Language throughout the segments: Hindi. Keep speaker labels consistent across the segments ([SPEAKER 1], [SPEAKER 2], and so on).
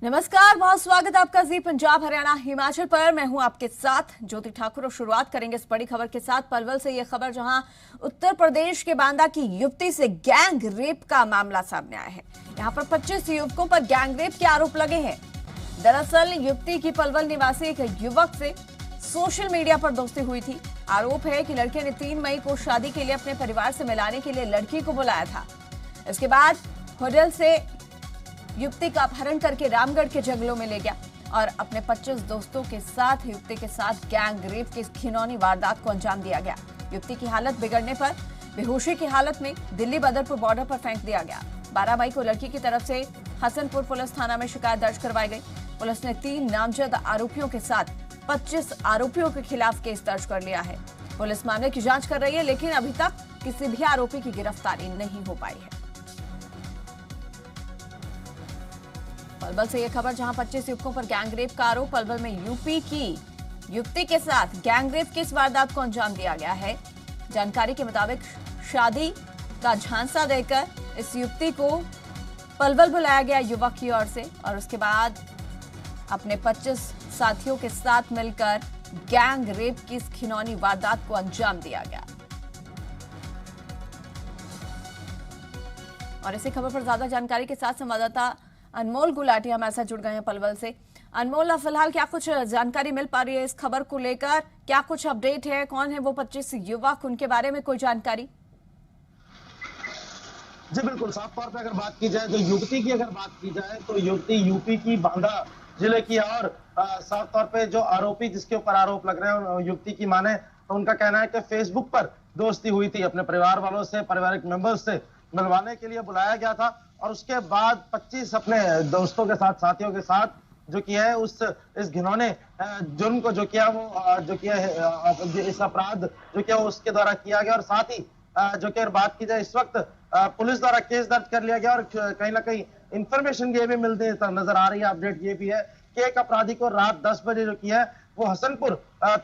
[SPEAKER 1] नमस्कार, बहुत स्वागत है आपका जी पंजाब हरियाणा हिमाचल पर। मैं हूं आपके साथ ज्योति ठाकुर और शुरुआत करेंगे इस बड़ी खबर के साथ पलवल से। यह खबर जहां उत्तर प्रदेश के बांदा की युवती से गैंग रेप का मामला सामने आया है। यहां पर 25 युवकों पर गैंग रेप के आरोप लगे हैं। दरअसल युवती की पलवल निवासी एक युवक से सोशल मीडिया पर दोस्ती हुई थी। आरोप है कि लड़के ने 3 मई को शादी के लिए अपने परिवार से मिलाने के लिए लड़की को बुलाया था। इसके बाद होटल से युवती का अपहरण करके रामगढ़ के जंगलों में ले गया और अपने 25 दोस्तों के साथ युवती के साथ गैंग रेप की घिनौनी वारदात को अंजाम दिया गया। युवती की हालत बिगड़ने पर बेहोशी की हालत में दिल्ली बदरपुर बॉर्डर पर फेंक दिया गया। 12 मई को लड़की की तरफ से हसनपुर पुलिस थाना में शिकायत दर्ज करवाई गई। पुलिस ने 3 नामजद आरोपियों के साथ 25 आरोपियों के खिलाफ केस दर्ज कर लिया है। पुलिस मामले की जांच कर रही है, लेकिन अभी तक किसी भी आरोपी की गिरफ्तारी नहीं हो पाई है। पलवल से यह खबर जहां 25 युवकों पर गैंग रेप का आरोप। पलवल में यूपी की युवती के साथ गैंग रेप की इस वारदात को अंजाम दिया गया है। जानकारी के मुताबिक शादी का झांसा देकर इस युवती को पलवल बुलाया गया युवक की ओर से और उसके बाद अपने 25 साथियों के साथ मिलकर गैंग रेप की इस घिनौनी वारदात को अंजाम दिया गया। और इसी खबर पर ज्यादा जानकारी के साथ संवाददाता अनमोल गुलाटी हमारे साथ जुड़ गए हैं पलवल से। अनमोल, फिलहाल क्या कुछ जानकारी मिल पा रही है इस खबर को लेकर? क्या कुछ अपडेट है? कौन है वो 25 युवक, उनके बारे में कोई जानकारी?
[SPEAKER 2] जी बिल्कुल, साफ तौर पे अगर बात की जाए तो युवती की अगर बात की जाए तो युवती यूपी की बांदा जिले की और साफ तौर पे जो आरोपी जिसके ऊपर आरोप लग रहे हैं युवती की माने तो उनका कहना है कि फेसबुक पर दोस्ती हुई थी, अपने परिवार वालों से, पारिवारिक मेंबर्स से मिलवाने के लिए बुलाया गया था और उसके बाद 25 अपने दोस्तों के साथ, साथियों के साथ जो किया है इस घिनौने जुर्म को जो किया वो जो किया है इस अपराध जो किया उसके द्वारा किया गया। और साथ ही जो कि बात की जाए इस वक्त पुलिस द्वारा केस दर्ज कर लिया गया और कहीं ना कहीं इंफॉर्मेशन ये भी मिलती नजर आ रही है, अपडेट ये भी है कि एक अपराधी को रात 10 बजे जो किया है वो हसनपुर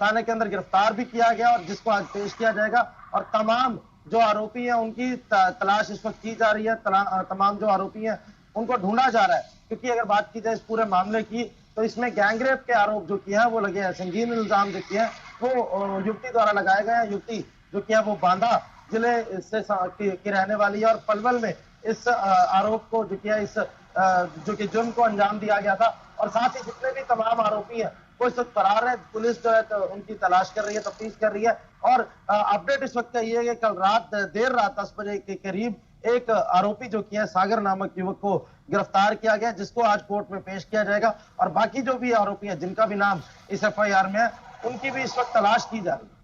[SPEAKER 2] थाने के अंदर गिरफ्तार भी किया गया और जिसको आज पेश किया जाएगा। और तमाम जो आरोपी हैं उनकी तलाश इस वक्त की जा रही है। तमाम जो आरोपी हैं उनको ढूंढा जा रहा है, क्योंकि अगर बात की जाए इस पूरे मामले की तो इसमें गैंगरेप के आरोप जो किए हैं वो लगे हैं, संगीन इल्जाम जो किए हैं वो युवती द्वारा लगाए गए हैं। युवती जो किया वो बांदा जिले से की रहने वाली है और पलवल में इस आरोप को जो किया इस जो कि जुर्म को अंजाम दिया गया था। और साथ ही जितने भी तमाम आरोपी हैं वो इस वक्त फरार है। पुलिस जो है तो उनकी तलाश कर रही है, तफ्तीश कर रही है। और अपडेट इस वक्त का ये है कि कल रात देर रात 10 बजे के करीब एक आरोपी जो किया सागर नामक युवक को गिरफ्तार किया गया, जिसको आज कोर्ट में पेश किया जाएगा। और बाकी जो भी आरोपी हैं जिनका भी नाम इस FIR में है उनकी भी इस वक्त तलाश की जा रही है।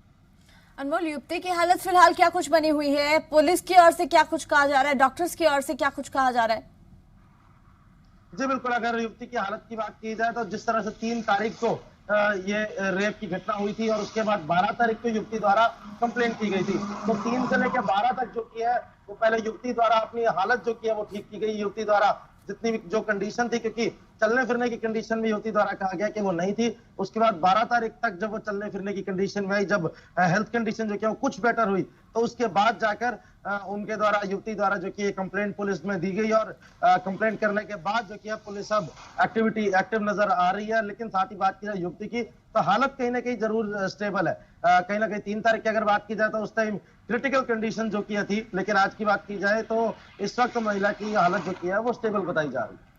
[SPEAKER 1] अनमोल, युवती की हालत फिलहाल क्या कुछ बनी हुई है? पुलिस की ओर से क्या कुछ कहा जा रहा है? डॉक्टर्स की ओर से क्या कुछ कहा जा रहा है?
[SPEAKER 2] जी बिल्कुल, अगर युवती की हालत की बात की जाए तो जिस तरह से 3 तारीख को ये रेप की घटना हुई थी और उसके बाद 12 तारीख को युवती द्वारा कंप्लेंट की गई थी, तो 3 से लेकर 12 तक जो की है वो पहले युवती द्वारा अपनी हालत जो की है वो ठीक की गई। युवती द्वारा जितनी भी जो कंडीशन थी, क्योंकि चलने फिरने की कंडीशन में युवती द्वारा कहा गया कि वो नहीं थी। उसके बाद 12 तारीख तक जब वो चलने फिरने की कंडीशन में आई, जब हेल्थ कंडीशन जो किया वो कुछ बेटर हुई, तो उसके बाद जाकर उनके द्वारा युवती द्वारा जो कि कंप्लेंट पुलिस में दी गई और कंप्लेंट करने के बाद जो किया पुलिस अब एक्टिव नजर आ रही है। लेकिन साथ ही बात की जाए युवती की तो हालत कहीं ना कहीं जरूर स्टेबल है। कहीं ना कहीं 3 तारीख की अगर बात की जाए तो उस टाइम क्रिटिकल कंडीशन जो किया थी, लेकिन आज की बात की जाए तो इस वक्त महिला की हालत जो किया है वो स्टेबल बताई जा रही है।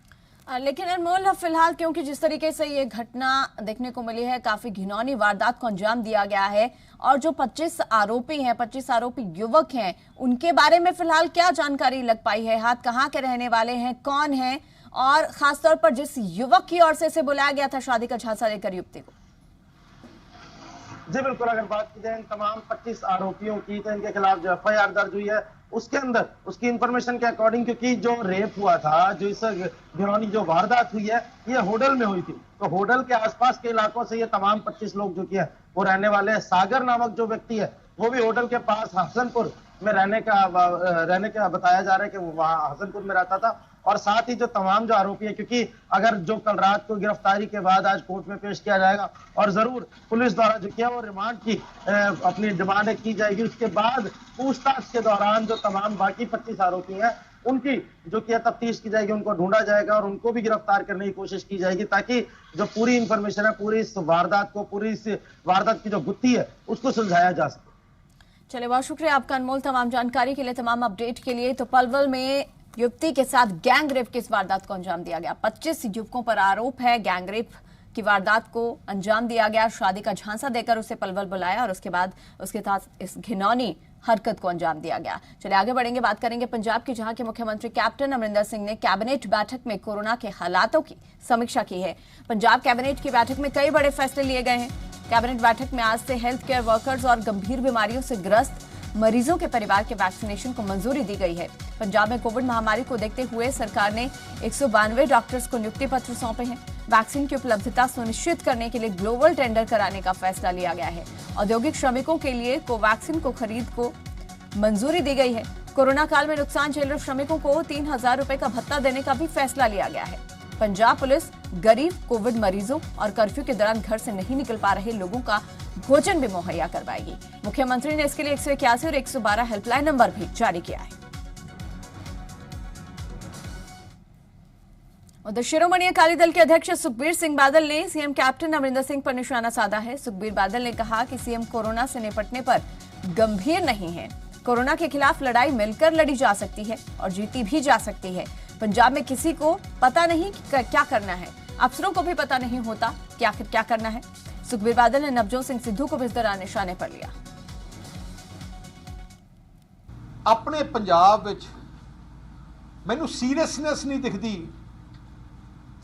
[SPEAKER 1] लेकिन अनमोल, फिलहाल क्योंकि जिस तरीके से ये घटना देखने को मिली है, काफी घिनौनी वारदात को अंजाम दिया गया है और जो 25 आरोपी हैं, 25 आरोपी युवक हैं, उनके बारे में फिलहाल क्या जानकारी लग पाई है? हाथ कहाँ के रहने वाले हैं, कौन है, और खासतौर पर जिस युवक की ओर से इसे बुलाया गया था शादी का झांसा देकर युवती को?
[SPEAKER 2] जी बिल्कुल, अगर बात की जाए तमाम 25 आरोपियों की तो इनके खिलाफ जो FIR दर्ज हुई है उसके अंदर उसकी इंफॉर्मेशन के अकॉर्डिंग, क्योंकि जो रेप हुआ था, जो इस घिनौनी जो वारदात हुई है ये होटल में हुई थी, तो होटल के आसपास के इलाकों से ये तमाम 25 लोग जो किए वो रहने वाले हैं। सागर नामक जो व्यक्ति है वो भी होटल के पास हसनपुर में रहने का बताया जा रहा है कि वो वहां हसनपुर में रहता था। और साथ ही जो तमाम जो आरोपी है, क्योंकि अगर जो कल रात को गिरफ्तारी के बाद आज कोर्ट में पेश किया जाएगा और जरूर पुलिस द्वारा जो किया वो रिमांड की अपनी डिमांड की जाएगी। उसके बाद पूछताछ के दौरान जो तमाम बाकी 25 आरोपी हैं उनकी जो कि तफ्तीश की जाएगी, उनको ढूंढा जाएगा और उनको भी गिरफ्तार करने की कोशिश की जाएगी, ताकि जो पूरी इंफॉर्मेशन है, पूरी इस वारदात को, पूरी इस वारदात की जो गुत्थी है उसको सुलझाया जा सके।
[SPEAKER 1] चलिए, बहुत शुक्रिया आपका अनमोल, तमाम जानकारी के लिए, तमाम अपडेट के लिए। तो पलवल में युवती के साथ गैंग रेप की इस वारदात को अंजाम दिया गया। 25 युवकों पर आरोप है। गैंग रेप की वारदात को अंजाम दिया गया। शादी का झांसा देकर उसे पलवल बुलाया और उसके बाद उसके साथ इस घिनौनी हरकत को अंजाम दिया गया। चलिए आगे बढ़ेंगे, बात करेंगे पंजाब की, जहां के मुख्यमंत्री कैप्टन अमरिंदर सिंह ने कैबिनेट बैठक में कोरोना के हालातों की समीक्षा की है। पंजाब कैबिनेट की बैठक में कई बड़े फैसले लिए गए हैं। कैबिनेट बैठक में आज से हेल्थ केयर वर्कर्स और गंभीर बीमारियों से ग्रस्त मरीजों के परिवार के वैक्सीनेशन को मंजूरी दी गई है। पंजाब में कोविड महामारी को देखते हुए सरकार ने 192 डॉक्टर्स को नियुक्ति पत्र सौंपे हैं। वैक्सीन की उपलब्धता सुनिश्चित करने के लिए ग्लोबल टेंडर कराने का फैसला लिया गया है। औद्योगिक श्रमिकों के लिए कोवैक्सीन को खरीद को मंजूरी दी गई है। कोरोना काल में नुकसान झेल रहे श्रमिकों को 3,000 रुपए का भत्ता देने का भी फैसला लिया गया है। पंजाब पुलिस गरीब, कोविड मरीजों और कर्फ्यू के दौरान घर से नहीं निकल पा रहे लोगों का भोजन भी मुहैया करवाएगी। मुख्यमंत्री ने इसके लिए 181 और 112 हेल्पलाइन नंबर भी जारी किया है। उधर शिरोमणि अकाली दल के अध्यक्ष सुखबीर सिंह बादल ने सीएम कैप्टन अमरिंदर सिंह पर निशाना साधा है। सुखबीर बादल ने कहा कि सीएम कोरोना से निपटने पर गंभीर नहीं है। कोरोना के खिलाफ लड़ाई मिलकर लड़ी जा सकती है और जीती भी जा सकती है। पंजाब में किसी को पता नहीं कि क्या करना है, अफसरों को भी पता नहीं होता कि आखिर क्या करना है। सुखबीर बादल ने नवजोत सिंह सिद्धू को भी इस दौरान निशाने पर लिया।
[SPEAKER 3] अपने पंजाब विच मैनू सीरियसनेस नहीं दिखती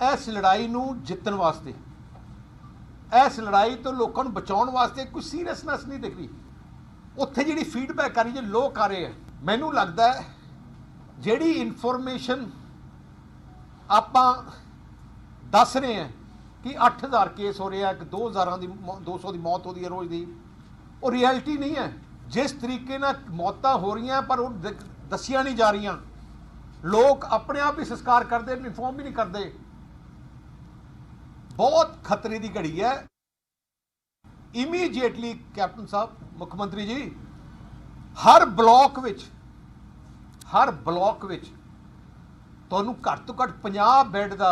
[SPEAKER 3] इस लड़ाई नू जितन वास्ते, इस लड़ाई तो लोगों को बचाने वास्ते कोई सीरियसनेस नहीं दिख रही। उत्थे जिहड़ी फीडबैक आ रही जो लोग आ रहे हैं, मैनू लगता है जिहड़ी इनफॉर्मेशन आपां दस रहे हैं कि 8,000 केस हो रहे हैं, कि 200 की मौत हो रही है रोज़ की, वो रियलिटी नहीं है। जिस तरीके नाल मौतां हो रही हैं पर वो दसिया नहीं जा रही, लोग अपने आप ही संस्कार करते, इन्फॉर्म भी नहीं करते। बहुत खतरे की घड़ी है। इमीडिएटली कैप्टन साहब, मुख्यमंत्री जी, हर ब्लॉक विच तुहानूं घੱਟ ਤੋਂ ਘੱਟ 50 बैड का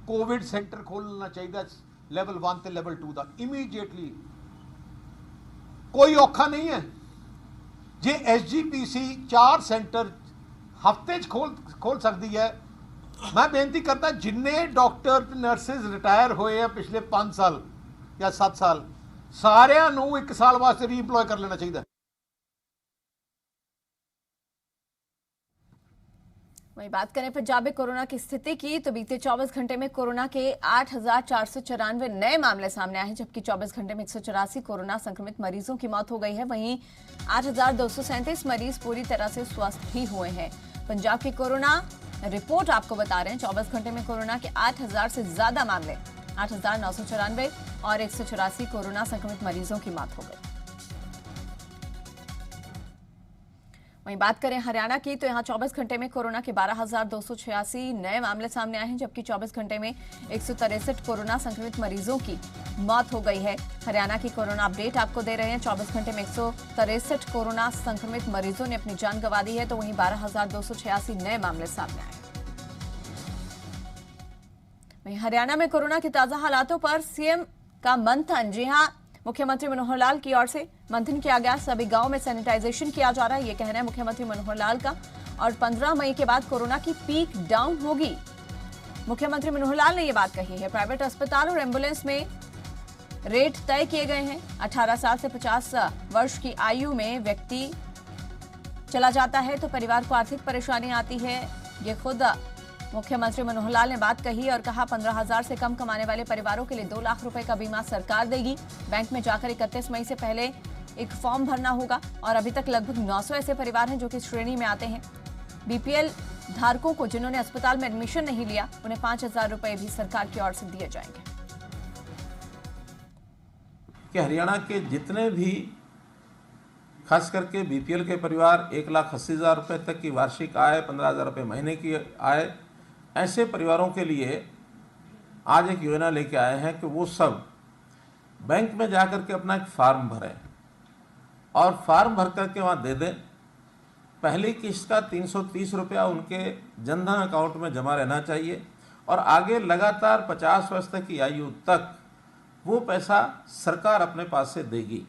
[SPEAKER 3] कोविड सेंटर खोलना चाहिए, लेवल 1 ਤੇ लेवल 2 का इमीडिएटली। कोई औखा नहीं है जे SGPC 4 सेंटर हफ्ते खोल सकती है। मैं बेनती करता जिन्ने डॉक्टर नर्सिज रिटायर होए हैं पिछले 5 साल या 7 साल, सारिਆਂ ਨੂੰ 1 साल वास्ते रीइंप्लॉय कर लेना चाहिए।
[SPEAKER 1] वहीं बात करें पंजाब में कोरोना की स्थिति की, तो बीते 24 घंटे में कोरोना के 8,494 नए मामले सामने आए हैं, जबकि 24 घंटे में 184 कोरोना संक्रमित मरीजों की मौत हो गई है। वहीं 8,237 मरीज पूरी तरह से स्वस्थ भी हुए हैं। पंजाब की कोरोना रिपोर्ट आपको बता रहे हैं, 24 घंटे में कोरोना के 8,000 से ज्यादा मामले, 8,994 और 184 कोरोना संक्रमित मरीजों की मौत हो गई। वहीं बात करें हरियाणा की, तो यहां 24 घंटे में कोरोना के 12,286 नए मामले सामने आए हैं, जबकि 24 घंटे में 163 कोरोना संक्रमित मरीजों की मौत हो गई है। हरियाणा की कोरोना अपडेट आपको दे रहे हैं। 24 घंटे में 163 कोरोना संक्रमित मरीजों ने अपनी जान गंवा दी है, तो वहीं 12,286 नए मामले सामने आए। वहीं हरियाणा में कोरोना के ताजा हालातों पर सीएम का मंथन, जी हां, मुख्यमंत्री मनोहर लाल की ओर से मंथन किया गया। सभी गांव में सैनिटाइजेशन किया जा रहा है, ये कहना है मुख्यमंत्री मनोहर लाल का। और 15 मई के बाद कोरोना की पीक डाउन होगी, मुख्यमंत्री मनोहर लाल ने यह बात कही है। प्राइवेट अस्पताल और एम्बुलेंस में रेट तय किए गए हैं। 18 साल से 50 वर्ष की आयु में व्यक्ति चला जाता है तो परिवार को आर्थिक परेशानी आती है। ये खुद मुख्यमंत्री मनोहर लाल ने बात कही और कहा 15,000 से कम कमाने वाले परिवारों के लिए 2 लाख रुपए का बीमा सरकार देगी। बैंक में जाकर 31 मई से पहले एक फॉर्म भरना होगा और अभी तक लगभग 900 ऐसे परिवार हैं जो कि इस श्रेणी में आते हैं। बीपीएल धारकों को जिन्होंने अस्पताल में एडमिशन नहीं लिया, उन्हें 5,000 रुपए भी सरकार की ओर से दिए जाएंगे।
[SPEAKER 4] कि हरियाणा के जितने भी खास करके बीपीएल के परिवार 1,80,000 रुपये तक की वार्षिक आय, 15,000 रुपये महीने की आय, ऐसे परिवारों के लिए आज एक योजना लेके आए हैं कि वो सब बैंक में जाकर के अपना एक फार्म भरें और फार्म भर करके वहाँ दे दें पहली किस्त का 330 रुपया उनके जनधन अकाउंट में जमा रहना चाहिए और आगे लगातार 50 वर्ष तक की आयु तक वो पैसा सरकार अपने पास से देगी,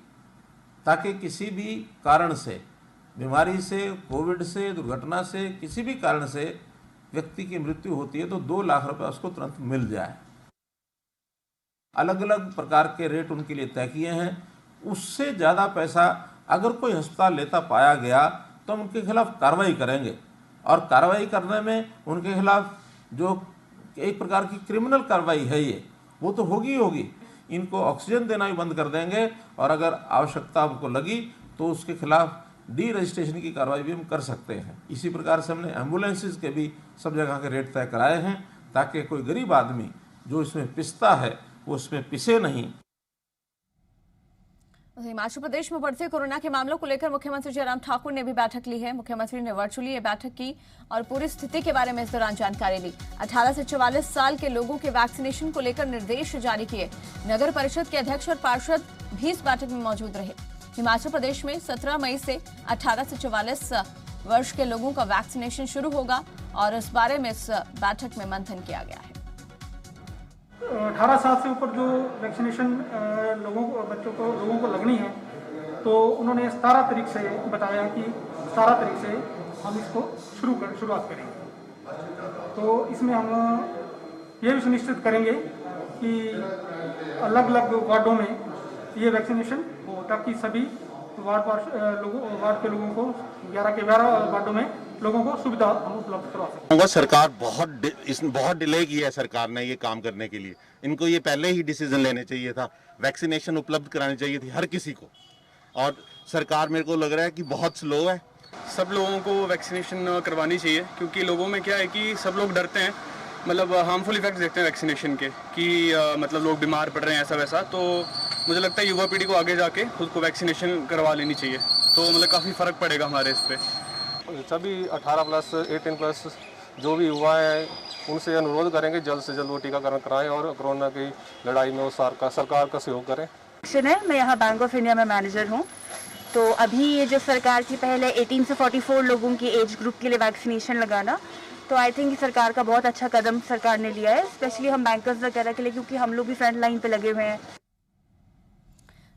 [SPEAKER 4] ताकि किसी भी कारण से, बीमारी से, कोविड से, दुर्घटना से, किसी भी कारण से व्यक्ति की मृत्यु होती है तो 2 लाख रुपए उसको तुरंत मिल जाए। अलग अलग प्रकार के रेट उनके लिए तय किए हैं। उससे ज़्यादा पैसा अगर कोई अस्पताल लेता पाया गया तो हम उनके खिलाफ कार्रवाई करेंगे, और कार्रवाई करने में उनके खिलाफ जो एक प्रकार की क्रिमिनल कार्रवाई है ये, वो तो होगी ही होगी। इनको ऑक्सीजन देना भी बंद कर देंगे और अगर आवश्यकता हमको लगी तो उसके खिलाफ डी रजिस्ट्रेशन की कार्रवाई भी हम कर सकते हैं। इसी प्रकार से हमने एम्बुलेंसेज के भी सब जगह के रेट तय कराए हैं, ताकि कोई गरीब आदमी जो इसमें पिसता है वो इसमें पिसे नहीं।
[SPEAKER 1] हिमाचल प्रदेश में बढ़ते कोरोना के मामलों को लेकर मुख्यमंत्री जयराम ठाकुर ने भी बैठक ली है। मुख्यमंत्री ने वर्चुअली ये बैठक की और पूरी स्थिति के बारे में इस दौरान जानकारी ली। 18 से 44 साल के लोगों के वैक्सीनेशन को लेकर निर्देश जारी किए। नगर परिषद के अध्यक्ष और पार्षद भी इस बैठक में मौजूद रहे। हिमाचल प्रदेश में 17 मई से 18 से 44 वर्ष के लोगों का वैक्सीनेशन शुरू होगा और इस बारे में इस बैठक में मंथन किया गया है।
[SPEAKER 5] 18 साल से ऊपर जो वैक्सीनेशन लोगों को लगनी है, तो उन्होंने 17 तारीख से बताया कि 17 तारीख से हम इसको शुरुआत करेंगे। तो इसमें हम ये भी सुनिश्चित करेंगे कि अलग अलग वार्डों में ये वैक्सीनेशन हो, ताकि सभी वार्ड के लोगों को 11 के 12 वार्डों में लोगों को सुविधा हम उपलब्ध करवा सकते हैं।
[SPEAKER 6] सरकार बहुत डिले किया है सरकार ने ये काम करने के लिए। इनको ये पहले ही डिसीजन लेने चाहिए था, वैक्सीनेशन उपलब्ध करानी चाहिए थी हर किसी को, और सरकार मेरे को लग रहा है कि बहुत स्लो है।
[SPEAKER 7] सब लोगों को वैक्सीनेशन करवानी चाहिए, क्योंकि लोगों में क्या है कि सब लोग डरते हैं, मतलब हार्मफुल इफेक्ट्स देखते हैं वैक्सीनेशन के, कि मतलब लोग बीमार पड़ रहे हैं ऐसा वैसा। तो मुझे लगता है युवा पीढ़ी को आगे जाके खुद को वैक्सीनेशन करवा लेनी चाहिए, तो मतलब काफ़ी फ़र्क पड़ेगा हमारे इस पर।
[SPEAKER 8] सभी 18 प्लस 18 प्लस जो भी युवा है उनसे अनुरोध करेंगे जल्द से जल्द वो टीकाकरण कराएं और कोरोना की लड़ाई में वो सरकार का सहयोग करें।
[SPEAKER 9] मैं यहाँ बैंक ऑफ इंडिया में मैनेजर हूँ। तो अभी ये जो सरकार की पहले 18 से 44 लोगों की एज ग्रुप के लिए वैक्सीनेशन लगाना, तो आई थिंक सरकार का बहुत अच्छा कदम सरकार ने लिया है, स्पेशली हम बैंकर्स वगैरह के लिए, क्योंकि हम लोग भी फ्रंट लाइन पे लगे हुए हैं।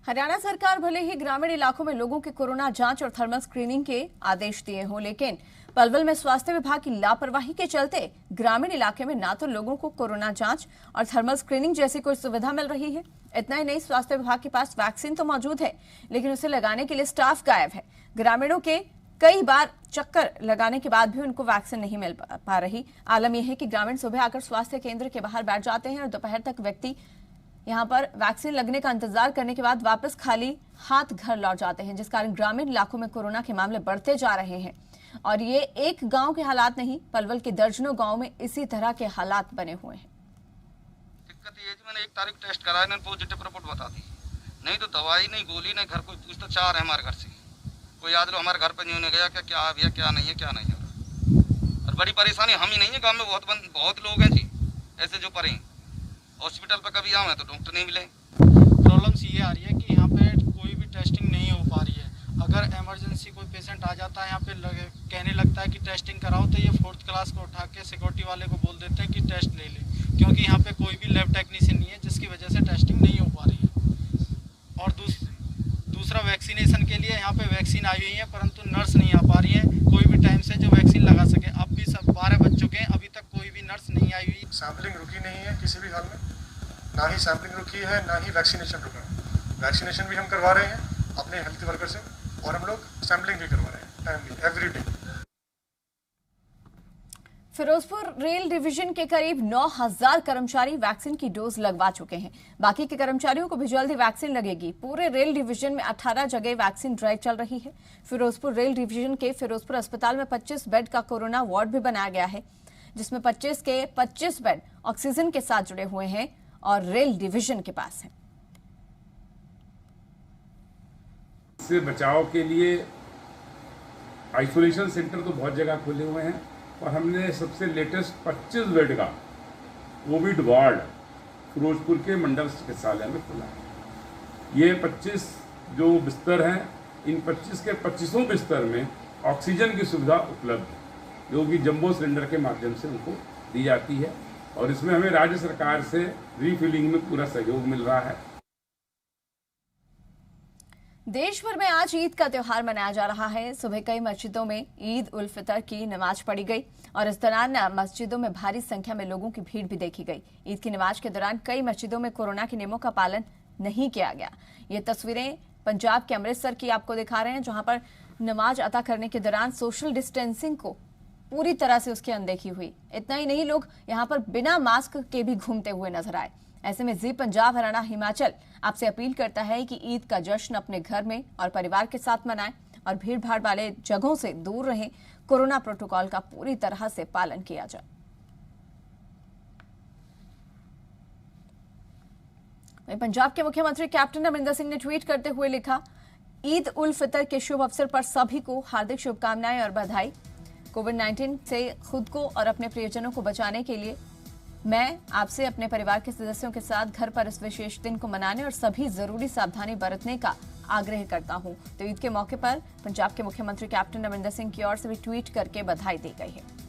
[SPEAKER 1] हरियाणा सरकार भले ही ग्रामीण इलाकों में लोगों के कोरोना जांच और थर्मल स्क्रीनिंग के आदेश दिए हों, लेकिन पलवल में स्वास्थ्य विभाग की लापरवाही के चलते ग्रामीण इलाके में ना तो लोगों को कोरोना जांच और थर्मल स्क्रीनिंग जैसी कोई सुविधा मिल रही है। इतना ही नहीं, स्वास्थ्य विभाग के पास वैक्सीन तो मौजूद है, लेकिन उसे लगाने के लिए स्टाफ गायब है। ग्रामीणों के कई बार चक्कर लगाने के बाद भी उनको वैक्सीन नहीं मिल पा रही। आलम यह है कि ग्रामीण सुबह आकर स्वास्थ्य केंद्र के बाहर बैठ जाते हैं और दोपहर तक व्यक्ति यहां पर वैक्सीन लगने का इंतजार करने के बाद वापस खाली हाथ घर लौट जाते हैं, जिस कारण ग्रामीण इलाकों में कोरोना के मामले बढ़ते जा रहे हैं। और ये एक गांव के हालात नहीं, पलवल के दर्जनों गांव में इसी तरह के हालात बने हुए हैं।
[SPEAKER 10] दिक्कत ये है कि मैंने 1 तारीख टेस्ट कराया, इन्होंने पॉजिटिव रिपोर्ट बता दी, नहीं तो दवाई नहीं गोली नहीं, घर कोई पूछता 4 है हमारे घर से, कोई याद लो हमारे घर पे नहीं होने गया क्या भैया क्या नहीं है क्या नहीं है। और बड़ी परेशानी हम ही नहीं है, गाँव में बहुत लोग हैं जी ऐसे जो परे। हॉस्पिटल पे कभी आए तो डॉक्टर नहीं मिले।
[SPEAKER 5] प्रॉब्लम्स ये आ रही है कि यहाँ पे कोई भी टेस्टिंग नहीं हो पा रही है। अगर इमरजेंसी कोई पेशेंट आ जाता है यहाँ पे कहने लगता है कि टेस्टिंग कराओ, तो ये 4th क्लास को उठा के सिक्योरिटी वाले को बोल देते हैं कि टेस्ट ले ले, क्योंकि यहाँ पे कोई भी लैब टेक्नीशियन नहीं है, जिसकी वजह से टेस्टिंग नहीं हो पा रही है। और दूसरा वैक्सीनेशन के लिए यहाँ पे वैक्सीन आई हुई है, परंतु नर्स नहीं आ पा रही है कोई भी टाइम से जो वैक्सीन लगा सके। अब भी सब 12 बज चुके हैं, अभी तक कोई भी नर्स नहीं आई हुई।
[SPEAKER 11] सैम्पलिंग रुकी नहीं है किसी भी हाल में, ना ही सैम्पलिंग रुकी है ना ही वैक्सीनेशन रुका है। वैक्सीनेशन भी हम करवा रहे हैं अपने हेल्थ वर्कर से, और हम लोग सैम्पलिंग भी करवा रहे हैं timely every day.
[SPEAKER 1] Firozpur rail division के करीब 9000 कर्मचारी वैक्सीन की डोज लगवा चुके हैं। बाकी के कर्मचारियों को भी जल्दी वैक्सीन लगेगी। पूरे रेल डिवीजन में 18 जगह वैक्सीन ड्राइव चल रही है। फिरोजपुर रेल डिवीजन के फिरोजपुर अस्पताल में 25 बेड का कोरोना वार्ड भी बनाया गया है, जिसमें 25 के 25 बेड ऑक्सीजन के साथ जुड़े हुए हैं और रेल डिवीजन के पास है।
[SPEAKER 12] इससे बचाव के लिए आइसोलेशन सेंटर तो बहुत जगह खुले हुए हैं, और हमने सबसे लेटेस्ट 25 बेड का कोविड वार्ड फिरोजपुर के मंडल चिकित्सालय में खुला है। ये 25 जो बिस्तर हैं, इन 25 के 25 बिस्तर में ऑक्सीजन की सुविधा उपलब्ध है, जो कि जंबो सिलेंडर के माध्यम से उनको दी जाती है और इसमें हमें राज्य सरकार से रीफिलिंग में पूरा सहयोग मिल रहा है।
[SPEAKER 1] देश भर में आज ईद का त्योहार मनाया जा रहा है। सुबह कई मस्जिदों में ईद उल फितर की नमाज पढ़ी गई और इस दौरान मस्जिदों में भारी संख्या में लोगों की भीड़ भी देखी गई। ईद की नमाज के दौरान कई मस्जिदों में कोरोना के नियमों का पालन नहीं किया गया। ये तस्वीरें पंजाब के अमृतसर की आपको दिखा रहे हैं, जहां पर नमाज अता करने के दौरान सोशल डिस्टेंसिंग को पूरी तरह से उसकी अनदेखी हुई। इतना ही नहीं, लोग यहां पर बिना मास्क के भी घूमते हुए नजर आए। ऐसे में जी पंजाब हरियाणा हिमाचल आपसे अपील करता है कि ईद का जश्न अपने घर में और परिवार के साथ मनाएं और भीड़ भाड़ वाले जगहों से दूर रहें। कोरोना प्रोटोकॉल का पूरी तरह से पालन किया जाए। पंजाब के मुख्यमंत्री कैप्टन अमरिंदर सिंह ने ट्वीट करते हुए लिखा, ईद उल फितर के शुभ अवसर पर सभी को हार्दिक शुभकामनाएं और बधाई। कोविड-19 से खुद को और अपने प्रियजनों को बचाने के लिए मैं आपसे अपने परिवार के सदस्यों के साथ घर पर इस विशेष दिन को मनाने और सभी जरूरी सावधानी बरतने का आग्रह करता हूं। तो ईद के मौके पर पंजाब के मुख्यमंत्री कैप्टन अमरिंदर सिंह की ओर से भी ट्वीट करके बधाई दी गई है।